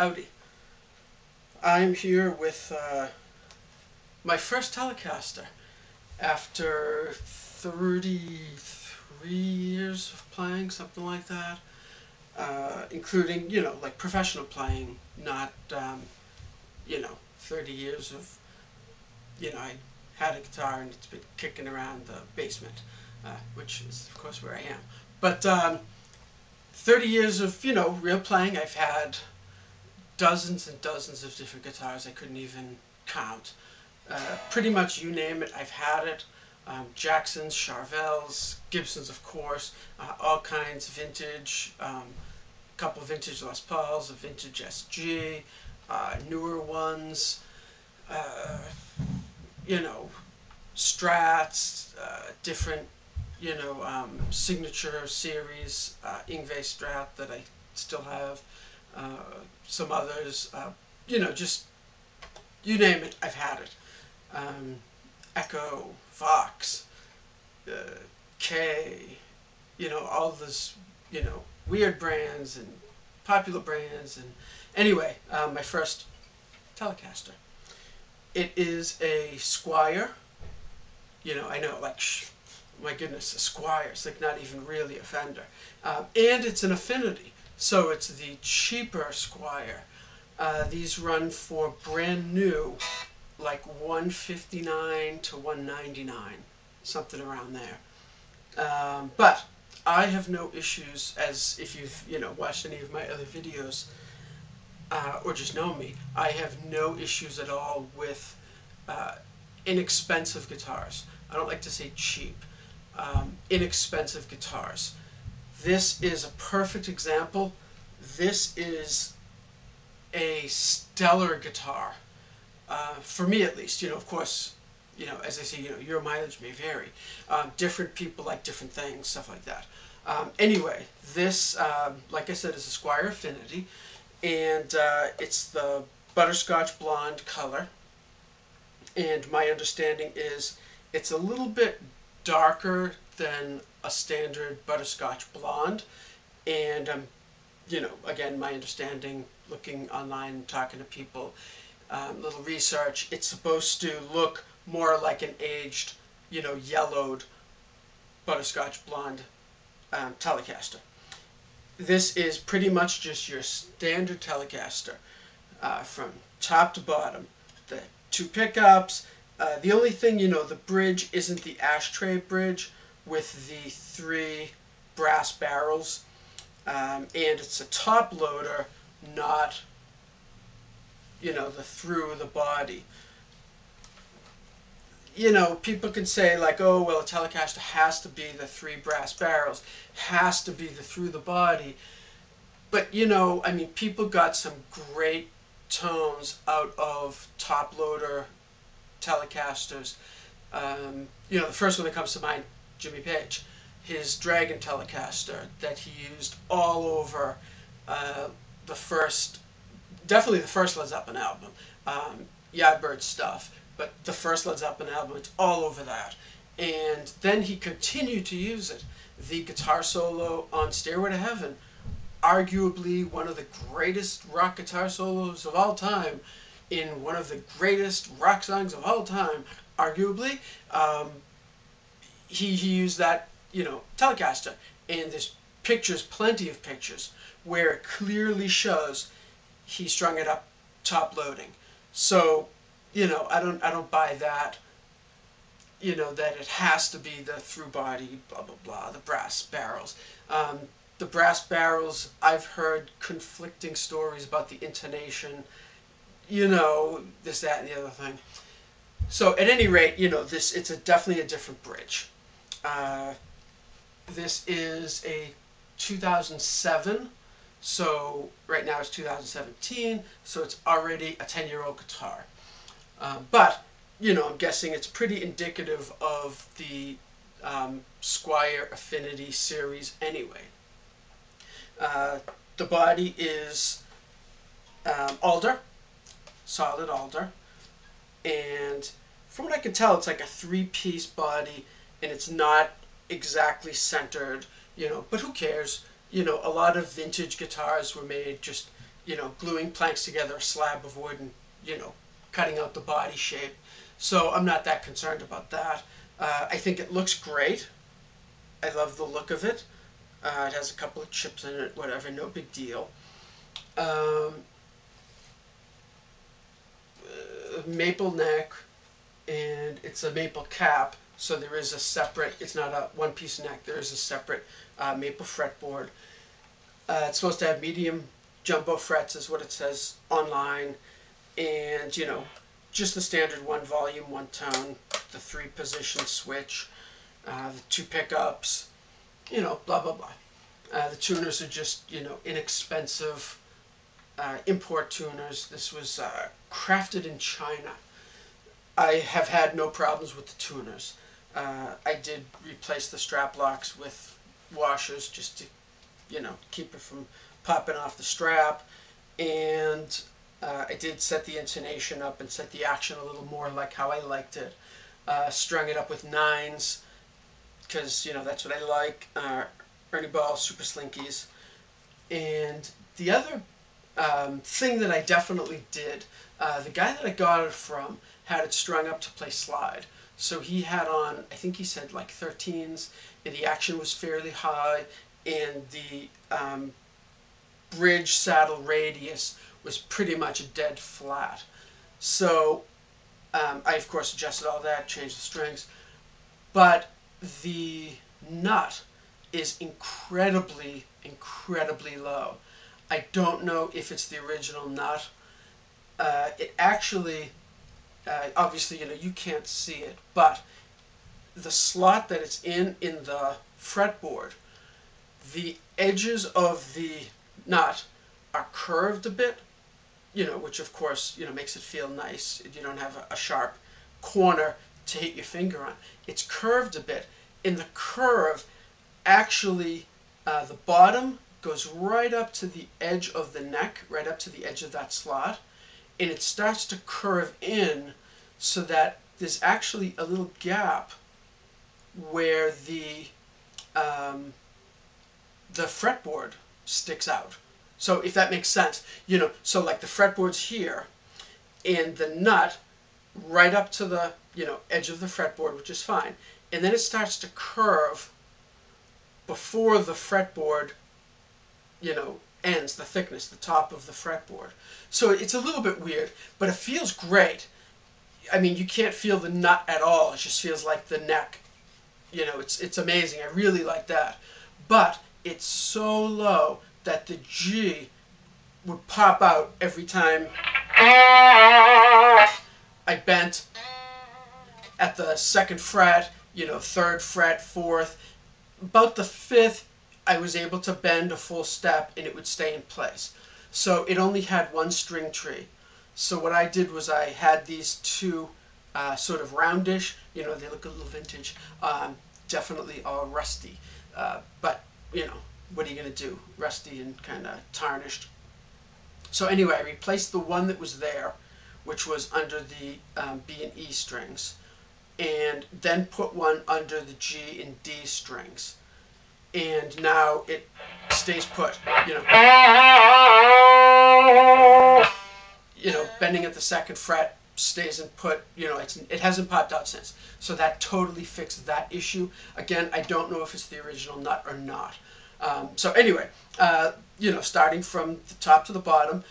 Howdy. I'm here with my first Telecaster after 33 years of playing, something like that, including, like professional playing, not, 30 years of, I had a guitar and it's been kicking around the basement, which is, of course, where I am. But 30 years of, real playing. I've had dozens and dozens of different guitars I couldn't even count. Pretty much you name it, I've had it. Jacksons, Charvels, Gibsons, of course, all kinds of vintage, a couple of vintage Les Pauls, a vintage SG, newer ones, Strats, different, signature series, Ingve Strat that I still have, some others, just, you name it, I've had it. Echo, Vox, K, all this, weird brands and popular brands. And anyway, my first Telecaster. It is a Squier. I know, like, my goodness, a Squier. It's like not even really a Fender. And it's an Affinity, so it's the cheaper Squier. These run for brand new, like $159 to $199, something around there. But I have no issues, as if you've watched any of my other videos, or just know me, I have no issues at all with inexpensive guitars. I don't like to say cheap. Inexpensive guitars. This is a perfect example. This is a stellar guitar. For me, at least. Of course, as I say, your mileage may vary. Different people like different things, stuff like that. Anyway, this, like I said, is a Squier Affinity, and it's the butterscotch blonde color. And my understanding is it's a little bit darker than a standard butterscotch blonde. And again, my understanding, looking online, talking to people, little research, it's supposed to look more like an aged, yellowed butterscotch blonde Telecaster. This is pretty much just your standard Telecaster, from top to bottom. The two pickups. The only thing, the bridge isn't the ashtray bridge with the 3 brass barrels, and it's a top loader, not the through the body. People can say, like, oh, well, a Telecaster has to be the 3 brass barrels, has to be the through the body. But, I mean, people got some great tones out of top loader Telecasters. The first one that comes to mind, Jimmy Page, his Dragon Telecaster that he used all over definitely the first Led Zeppelin album, Yardbird stuff, but the first Led Zeppelin album, it's all over that. And then he continued to use it. The guitar solo on Stairway to Heaven, arguably one of the greatest rock guitar solos of all time, in one of the greatest rock songs of all time, arguably, he used that, Telecaster. And there's pictures, plenty of pictures, where it clearly shows he strung it up top loading. So, I don't buy that, that it has to be the through body, blah, blah, blah, the brass barrels. The brass barrels, I've heard conflicting stories about the intonation, this, that, and the other thing. So, at any rate, it's definitely a different bridge. This is a 2007, so right now it's 2017, so it's already a 10-year-old guitar. But, I'm guessing it's pretty indicative of the Squier Affinity series anyway. The body is alder, solid alder, and from what I can tell, it's like a 3-piece body, and it's not exactly centered, but who cares? A lot of vintage guitars were made just you know, gluing planks together, a slab of wood, and, you know, cutting out the body shape. So I'm not that concerned about that. I think it looks great. I love the look of it. It has a couple of chips in it, whatever, no big deal. Maple neck, and it's a maple cap, so there is a separate, it's not a one-piece neck, there is a separate maple fretboard. It's supposed to have medium jumbo frets is what it says online, and, you know, just the standard one volume, one tone, the 3-position switch, the 2 pickups, you know, blah, blah, blah. The tuners are just, you know, inexpensive import tuners. This was crafted in China. I have had no problems with the tuners. I did replace the strap locks with washers just to, you know, keep it from popping off the strap. And I did set the intonation up and set the action a little more like how I liked it. Strung it up with 9s because, you know, that's what I like. Ernie Ball, Super Slinkies. And the other thing that I definitely did, the guy that I got it from had it strung up to play slide. So he had on, I think he said like 13s, and the action was fairly high, and the bridge saddle radius was pretty much a dead flat. So I of course adjusted all that, changed the strings, but the nut is incredibly, incredibly low. I don't know if it's the original nut. It actually, obviously, you know, you can't see it, but the slot that it's in the fretboard, the edges of the nut are curved a bit, you know, which of course, you know, makes it feel nice. You don't have a sharp corner to hit your finger on. It's curved a bit. In the curve, actually, the bottom goes right up to the edge of the neck, right up to the edge of that slot, and it starts to curve in so that there's actually a little gap where the fretboard sticks out. So if that makes sense, you know, so like the fretboard's here, and the nut right up to the, you know, edge of the fretboard, which is fine, and then it starts to curve before the fretboard, you know, ends, the thickness, the top of the fretboard. So it's a little bit weird, but it feels great. I mean, you can't feel the nut at all. It just feels like the neck. You know, it's amazing. I really like that. But it's so low that the G would pop out every time I bent at the 2nd fret, you know, 3rd fret, 4th. About the 5th, I was able to bend a full step and it would stay in place. So it only had 1 string tree. So what I did was I had these 2 sort of roundish, you know, they look a little vintage, definitely all rusty. But, you know, what are you going to do? Rusty and kind of tarnished. So anyway, I replaced the one that was there, which was under the B and E strings, and then put one under the G and D strings. And now it stays put, you know, bending at the 2nd fret, stays in put, you know, it hasn't popped out since. So that totally fixed that issue. Again, I don't know if it's the original nut or not. So anyway, you know, starting from the top to the bottom,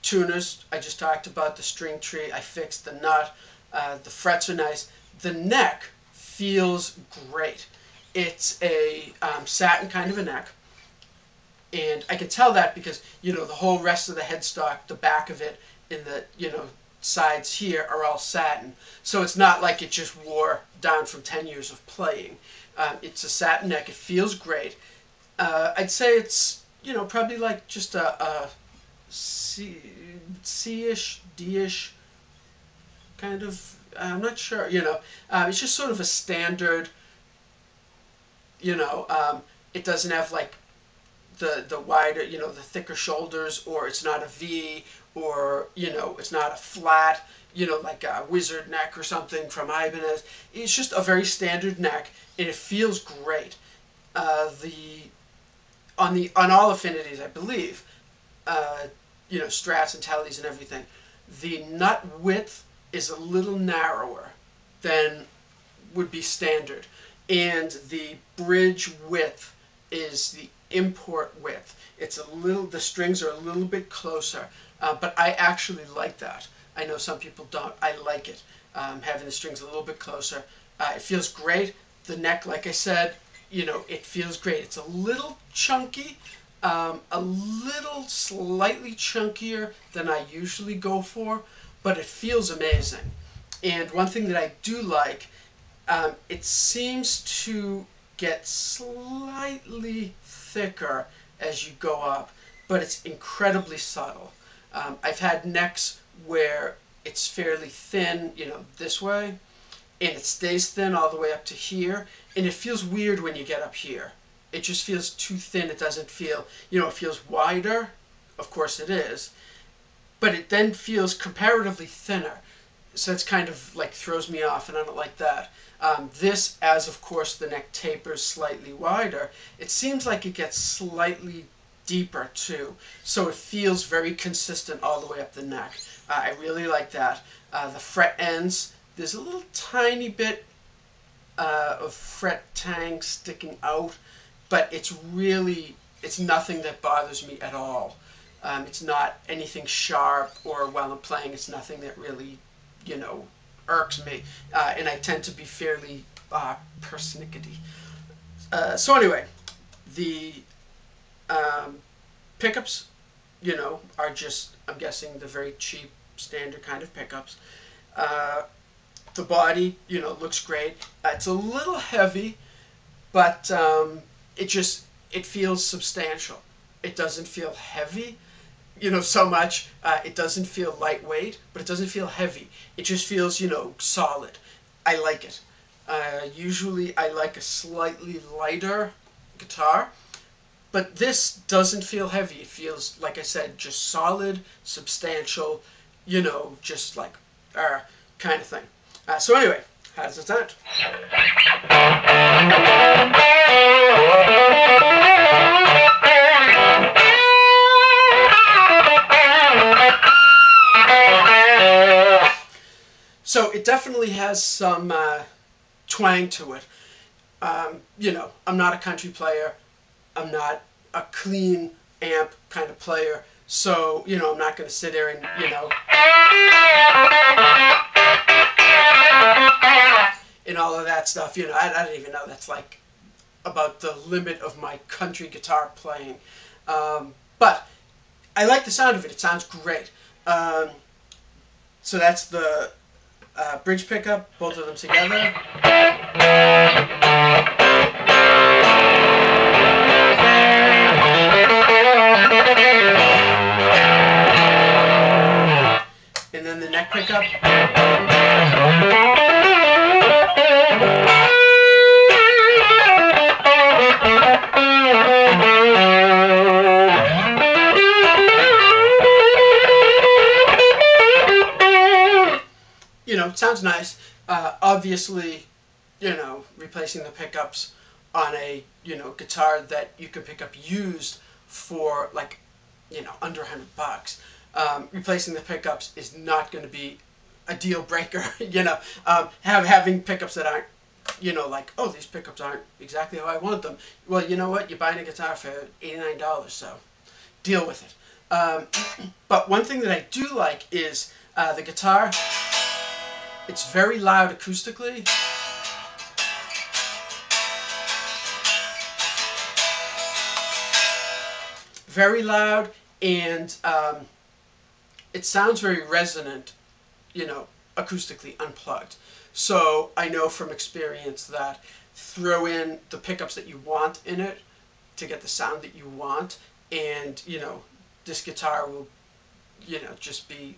tuners, I just talked about the string tree, I fixed the nut, the frets are nice. The neck feels great. It's a satin kind of a neck, and I can tell that because, you know, the whole rest of the headstock, the back of it, and the, you know, sides here are all satin. So it's not like it just wore down from 10 years of playing. It's a satin neck. It feels great. I'd say it's, you know, probably like just a C-ish, D-ish kind of, I'm not sure, you know. It's just sort of a standard, you know, it doesn't have like the wider, you know, the thicker shoulders, or it's not a V, or, you know, it's not a flat, you know, like a wizard neck or something from Ibanez. It's just a very standard neck, and it feels great. On all Affinities, I believe, you know, Strats and Tellies and everything, the nut width is a little narrower than would be standard, and the bridge width is the import width. It's a little, the strings are a little bit closer, but I actually like that. I know some people don't. I like it, having the strings a little bit closer. It feels great. The neck, like I said, you know, it feels great. It's a little chunky, a little slightly chunkier than I usually go for, but it feels amazing. And one thing that I do like, it seems to get slightly thicker as you go up, but it's incredibly subtle. I've had necks where it's fairly thin, you know, this way, and it stays thin all the way up to here, and it feels weird when you get up here. It just feels too thin. It doesn't feel, you know, it feels wider, of course it is, but it then feels comparatively thinner. So it's kind of like throws me off, and I don't like that. This, as of course the neck tapers slightly wider, it seems like it gets slightly deeper too. So it feels very consistent all the way up the neck. I really like that. The fret ends, there's a little tiny bit of fret tang sticking out, but it's really, it's nothing that bothers me at all. It's not anything sharp, or while I'm playing, it's nothing that really, you know, irks me. And I tend to be fairly persnickety. So anyway, the pickups, you know, are just, I'm guessing, the very cheap, standard kind of pickups. The body, you know, looks great. It's a little heavy, but it feels substantial. It doesn't feel heavy, you know, so much. It doesn't feel lightweight, but it doesn't feel heavy. It just feels, you know, solid. I like it. Usually I like a slightly lighter guitar, but this doesn't feel heavy. It feels, like I said, just solid, substantial, you know, just like kind of thing. So anyway, how does it sound? So it definitely has some twang to it. You know, I'm not a country player. I'm not a clean amp kind of player. So, you know, I'm not going to sit there and, you know, and all of that stuff. You know, I don't even know. That's like about the limit of my country guitar playing. But I like the sound of it. It sounds great. So that's the bridge pickup, both of them together. And then the neck pickup. You know, it sounds nice. Obviously, you know, replacing the pickups on a, you know, guitar that you can pick up used for like, you know, under $100. Replacing the pickups is not going to be a deal breaker. You know, having pickups that aren't, you know, like, oh, these pickups aren't exactly how I want them. Well, you know what? You're buying a guitar for $89, so deal with it. But one thing that I do like is the guitar. It's very loud acoustically. Very loud, and it sounds very resonant, you know, acoustically unplugged. So I know from experience that throw in the pickups that you want in it to get the sound that you want, and, you know, this guitar will, you know, just be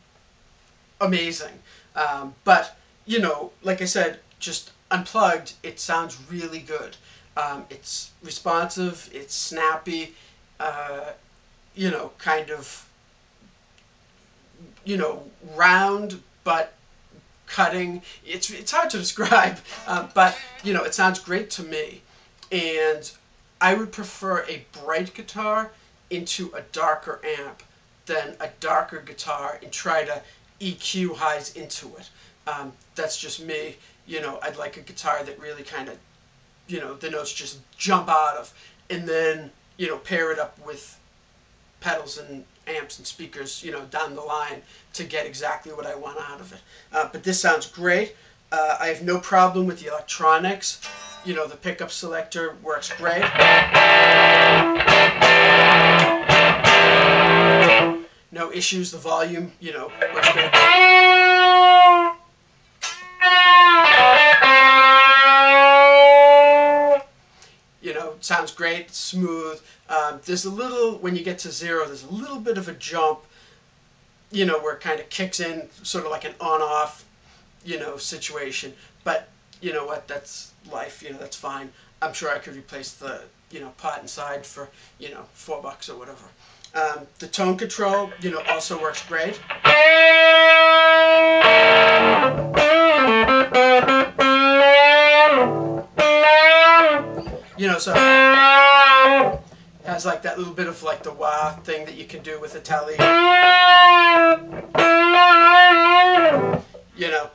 amazing. But, you know, like I said, just unplugged, it sounds really good. It's responsive, it's snappy, you know, kind of, you know, round, but cutting. It's hard to describe, but, you know, it sounds great to me. And I would prefer a bright guitar into a darker amp than a darker guitar and try to EQ highs into it. That's just me. You know, I'd like a guitar that really kind of, you know, the notes just jump out of, and then, you know, pair it up with pedals and amps and speakers, you know, down the line to get exactly what I want out of it. But this sounds great. I have no problem with the electronics. You know, the pickup selector works great. No issues. The volume, you know, works great. You know, it sounds great, it's smooth. There's a little, when you get to 0, there's a little bit of a jump, you know, where it kind of kicks in, sort of like an on-off, you know, situation. But you know what, that's life, you know, that's fine. I'm sure I could replace the, you know, pot inside for, you know, $4 or whatever. The tone control, you know, also works great. You know, so it has like that little bit of like the wah thing that you can do with a tele. You know,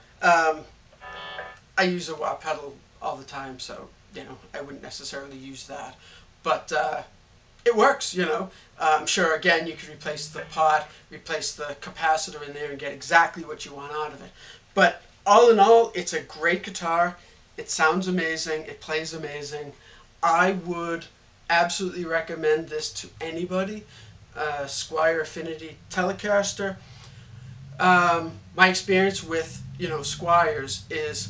I use a wah pedal all the time, so, you know, I wouldn't necessarily use that. But it works, you know. I'm sure, again, you could replace the pot, replace the capacitor in there and get exactly what you want out of it. But all in all, it's a great guitar. It sounds amazing. It plays amazing. I would absolutely recommend this to anybody. Squier Affinity Telecaster. My experience with, you know, Squiers is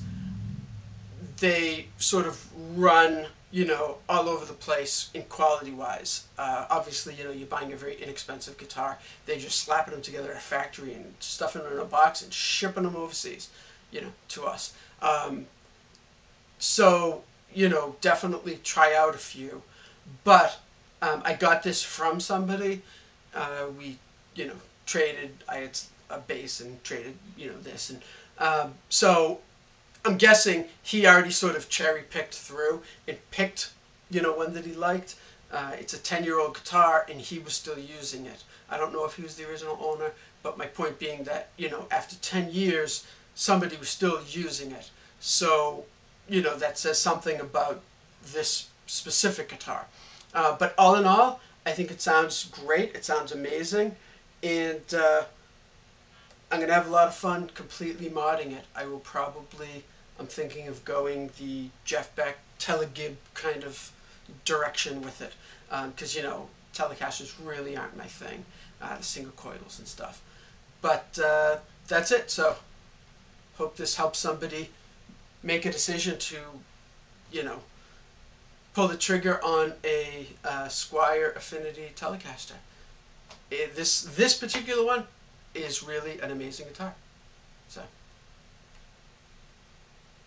they sort of run, you know, all over the place in quality-wise. Obviously, you know, you're buying a very inexpensive guitar. They're just slapping them together at a factory and stuffing them in a box and shipping them overseas, you know, to us. So, you know, definitely try out a few. But I got this from somebody. We, you know, traded. I had a bass and traded, you know, this. And so I'm guessing he already sort of cherry-picked through and picked, you know, one that he liked. It's a 10-year-old guitar, and he was still using it. I don't know if he was the original owner, but my point being that, you know, after 10 years, somebody was still using it. So, you know, that says something about this specific guitar. But all in all, I think it sounds great. It sounds amazing. And I'm going to have a lot of fun completely modding it. I will probably, I'm thinking of going the Jeff Beck Telegib kind of direction with it. Because, you know, Telecasters really aren't my thing. The single coils and stuff. But that's it. So, hope this helps somebody make a decision to, you know, pull the trigger on a Squier Affinity Telecaster. This particular one is really an amazing guitar. So.